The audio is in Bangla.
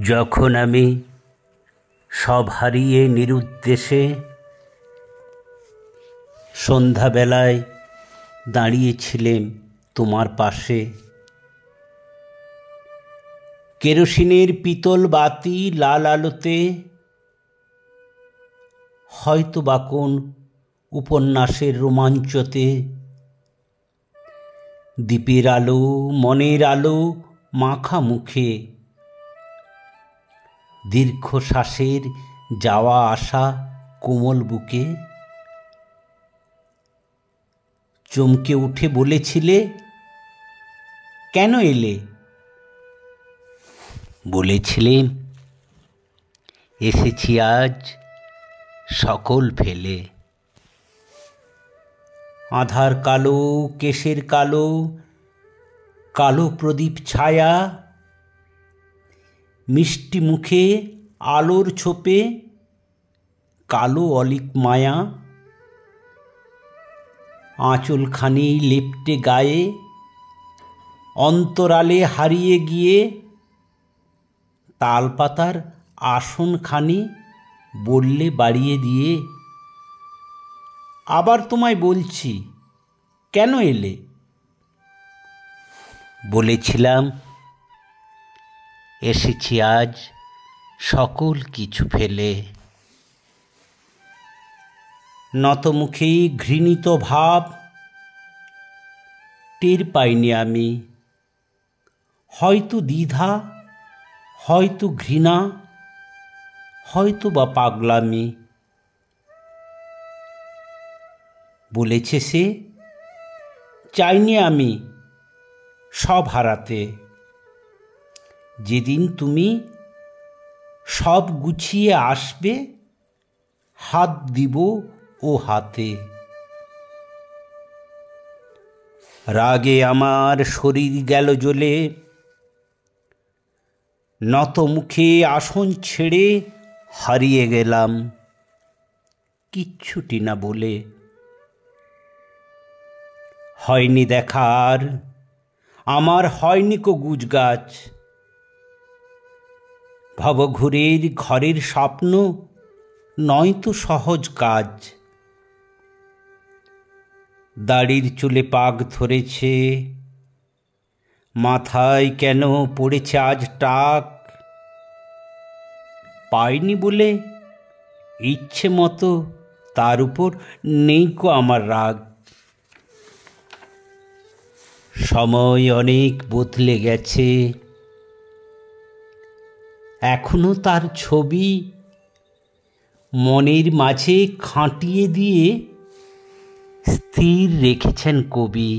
যখন আমি সব হারিয়ে নিরুদ্দেশে সন্ধ্যাবেলায় দাঁড়িয়েছিলেম তোমার পাশে, কেরোসিনের পিতল বাতি লাল আলোতে হয়তো বা কোন উপন্যাসের রোমাঞ্চতে দ্বীপের আলো মনের আলো মাখা মুখে, দীর্ঘশ্বাসের যাওয়া আসা কোমল বুকে চমকে উঠে বলেছিলে, কেন এলে? বলেছিলে, এসেছি আজ সকল ফেলে। আধার কালো, কেশের কালো, কালো প্রদীপ ছায়া, মিষ্টি মুখে আলোর ছোপে কালো অলিক মায়া, আঁচলখানি লেপ্টে গায়ে অন্তরালে হারিয়ে গিয়ে তালপাতার আসনখানি বললে বাড়িয়ে দিয়ে। আবার তোমায় বলছি, কেন এলে? বলেছিলাম, এসেছি আজ সকল কিছু ফেলে। নতমুখেই ঘৃণিত ভাব টের পাইনি আমি, হয়তো দ্বিধা, হয়তো ঘৃণা, হয়তো বা পাগলামি। বলেছে সে, চাইনি আমি সব হারাতে, যেদিন তুমি সব গুছিয়ে আসবে হাত দিব ও হাতে। রাগে আমার শরীর গেল জ্বলে, নত মুখে আসন ছেড়ে হারিয়ে গেলাম কিচ্ছুটি না বলে। হয়নি দেখার আমার, হয়নি কো গুজগাছ, ভবঘুরের ঘরের স্বপ্ন নয়তো সহজ কাজ। দাড়ির চুলে পাক ধরেছে, মাথায় কেন পড়েছে আজ টাক, পাইনি বলে ইচ্ছে মতো তার উপর নেই কো আমার রাগ। সময় অনেক বদলে গেছে, এখনো তার ছবি মনের মাঝে খাটিয়ে দিয়ে স্থির রেখেছেন কবি।